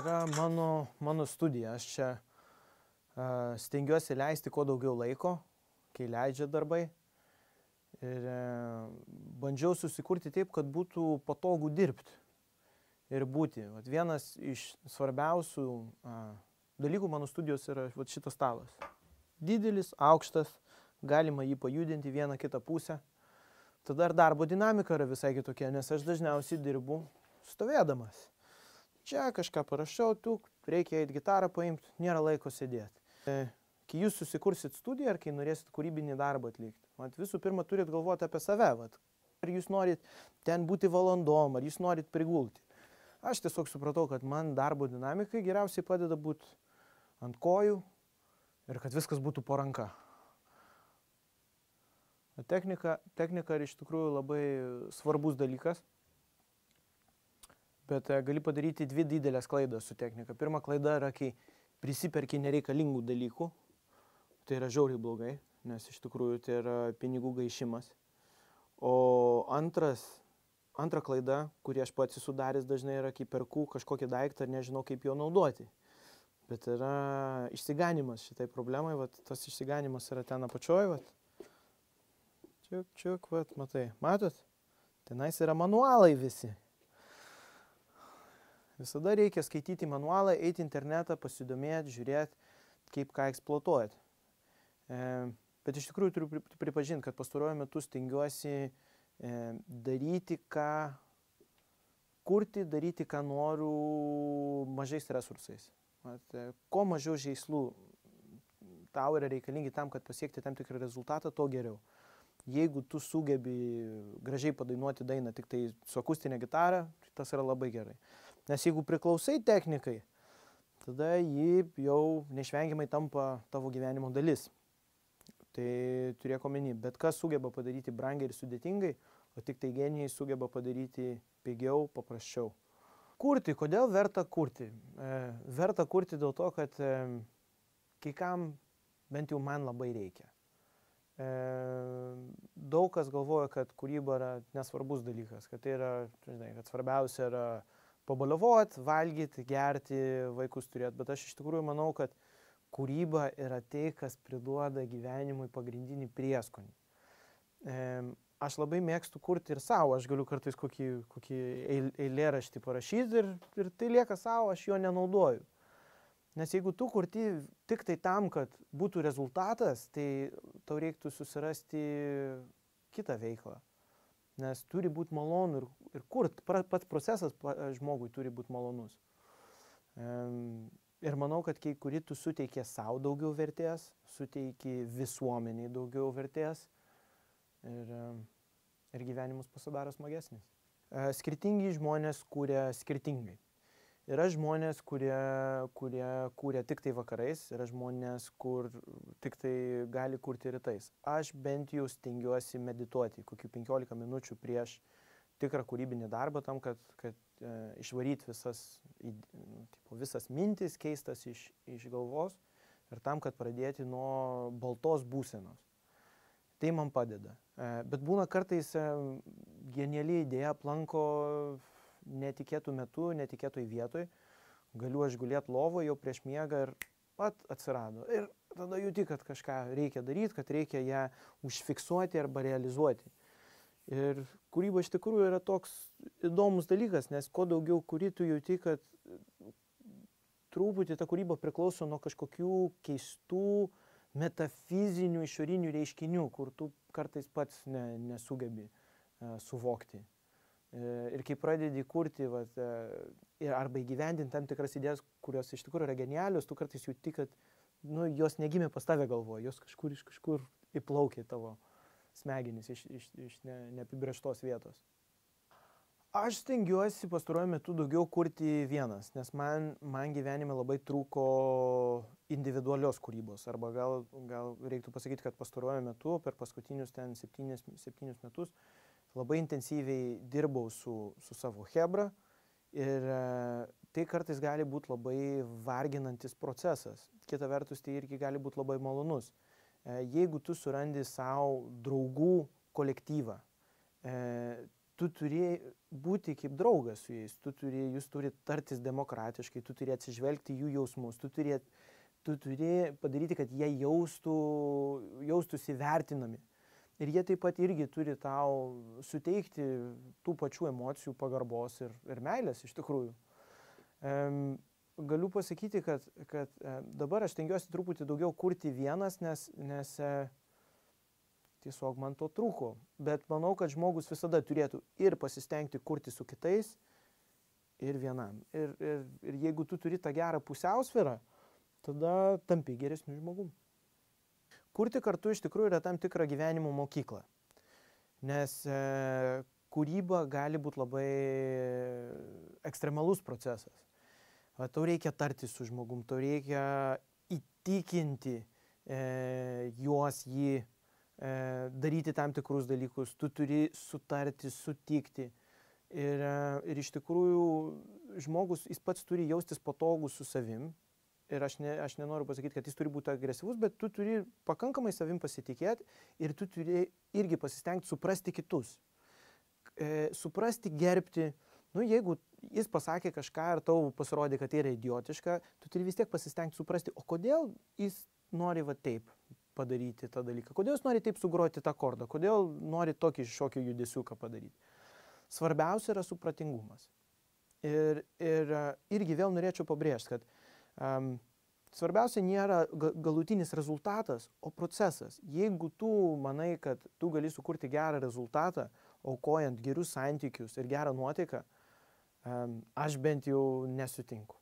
yra mano studija. Aš čia stengiuosi leisti kuo daugiau laiko, kai leidžia darbai. Ir bandžiau susikurti taip, kad būtų patogu dirbti ir būti. Vat vienas iš svarbiausių dalykų mano studijos yra šitas stalas. Didelis, aukštas, galima jį pajudinti vieną kitą pusę. Tada ir darbo dinamika yra visai kitokia, nes aš dažniausiai dirbu stovėdamas. Čia kažką parašau, reikia eiti gitarą paimti, nėra laiko sėdėti. Kai jūs susikursit studiją ar kai norėsit kūrybinį darbą atlikti, visų pirma turit galvoti apie save. Ar jūs norit ten būti valandom, ar jūs norit prigulti. Aš tiesiog supratau, kad man darbo dinamikai geriausiai padeda būti ant kojų ir kad viskas būtų po ranka. Technika yra iš tikrųjų labai svarbus dalykas, bet gali padaryti dvi didelės klaidas su technika. Pirma klaida yra, kai prisiperki nereikalingų dalykų. Tai yra žiauriai blogai, nes iš tikrųjų tai yra pinigų gaišimas. O antra klaida, kurį aš pats esu daręs dažnai, yra, kai perku kažkokį daiktą ir nežinau, kaip jo naudoti. Bet yra išsiganimas šitai problemai, tas išsiganimas yra ten apačioj. Čiuk, matai. Matot? Tenais yra manualai visi. Visada reikia skaityti manualą, eiti į internetą, pasidomėti, žiūrėti, kaip ką eksploatuoti. Bet iš tikrųjų turiu pripažinti, kad pastaruoju metu stengiuosi daryti, ką noriu mažais resursais. Kuo mažiau žaislų tau yra reikalingi tam, kad pasiekti tam tikrą rezultatą, to geriau. Jeigu tu sugebi gražiai padainuoti dainą tik tai su akustinė gitara, tas yra labai gerai. Nes jeigu priklausai technikai, tada ji jau neišvengiamai tampa tavo gyvenimo dalis. Tai turėk omeny, bet kas sugeba padaryti brangiai ir sudėtingai, o tik tai genijai sugeba padaryti pigiau, paprasčiau. Kurti. Kodėl verta kurti? Verta kurti dėl to, kad kai kam bent jau man labai reikia. Daug kas galvoja, kad kūryba yra nesvarbus dalykas, kad tai yra, kad svarbiausia yra pabaliovoti, valgyti, gerti, vaikus turėti, bet aš iš tikrųjų manau, kad kūryba yra tai, kas priduoda gyvenimui pagrindinį prieskonį. Aš labai mėgstu kurti ir savo, aš galiu kartais kokį eilėraštį parašyti ir tai lieka savo, aš jo nenaudoju. Nes jeigu tu kurti tik tai tam, kad būtų rezultatas, tai tau reiktų susirasti kitą veiklą. Nes turi būti malonu ir kurti, pats procesas žmogui turi būti malonus. Ir manau, kad kai kuri tu suteikė savo daugiau vertės, suteikė visuomeniai daugiau vertės ir gyvenimus pasidaro smagesnis. Skirtingi žmonės kūrė skirtingai. Yra žmonės, kurie kūrė tik tai vakarais, yra žmonės, kur tik tai gali kurti rytais. Aš bent jau stengiuosi medituoti kokių 15 minučių prieš tikrą kūrybinį darbą, tam, kad išvaryti visas mintis keistas iš galvos ir tam, kad pradėti nuo baltos būsenos. Tai man padeda. Bet būna kartais geniali idėja aplanko netikėtų metu, netikėtoj vietoj. Galiu aš gulėti lovoje jau prieš miegą ir atsirado. Ir tada jauti, kad kažką reikia daryti, kad reikia ją užfiksuoti arba realizuoti. Ir kūryba iš tikrųjų yra toks įdomus dalykas, nes kuo daugiau kuri tu jauti, kad truputį ta kūryba priklauso nuo kažkokių keistų metafizinių išorinių reiškinių, kur tu kartais pats nesugebi suvokti. Ir kai pradedi kurti arba įgyvendinti tam tikras idėjas, kurios iš tikrųjų yra genialios, tu kartais jauti, kad jos negimė pas tave galvoje, jos iš kažkur įplaukė tavo smegenys iš neapibrėžtos vietos. Aš stengiuosi pastaruoju metu daugiau kurti vienas, nes man gyvenime labai trūko individualios kūrybos. Arba gal reiktų pasakyti, kad pastaruoju metu per paskutinius 7 metus labai intensyviai dirbau su savo chebra ir tai kartais gali būti labai varginantis procesas. Kita vertus, tai irgi gali būti labai malonus. Jeigu tu surandi savo draugų kolektyvą, tu turi būti kaip draugas su jais, jūs turi tartis demokratiškai, tu turi atsižvelgti jų jausmus, tu turi padaryti, kad jie jaustųsi vertinami. Ir jie taip pat irgi turi tau suteikti tų pačių emocijų, pagarbos ir meilės iš tikrųjų. Galiu pasakyti, kad dabar aš stengiuosi truputį daugiau kurti vienas, nes tiesiog man to trūko. Bet manau, kad žmogus visada turėtų ir pasistengti kurti su kitais, ir vienam. Ir jeigu tu turi tą gerą pusiausvyrą, tada tampi geresniu žmogum. Kurti kartu iš tikrųjų yra tam tikra gyvenimo mokykla. Nes kūryba gali būti labai ekstremalus procesas. Tau reikia tartis su žmogum, tau reikia įtikinti juos jį daryti tam tikrus dalykus, tu turi sutarti, sutikti. Ir iš tikrųjų žmogus, jis pats turi jaustis patogus su savim. Ir aš nenoriu pasakyti, kad jis turi būti agresyvus, bet tu turi pakankamai savim pasitikėti ir tu turi irgi pasistengti suprasti kitus. Suprasti, gerbti. Nu, jeigu jis pasakė kažką ir tau pasirodė, kad tai yra idiotiška, tu turi vis tiek pasistengti suprasti, o kodėl jis nori va taip padaryti tą dalyką, kodėl jis nori taip sugroti tą akordą, kodėl nori tokį šokio judesiuką padaryti. Svarbiausia yra supratingumas. Ir irgi vėl norėčiau pabrėžti, kad svarbiausia nėra galutinis rezultatas, o procesas. Jeigu tu manai, kad tu gali sukurti gerą rezultatą, aukojant gerus santykius ir gerą nuotaiką, aš bent jau nesutinku.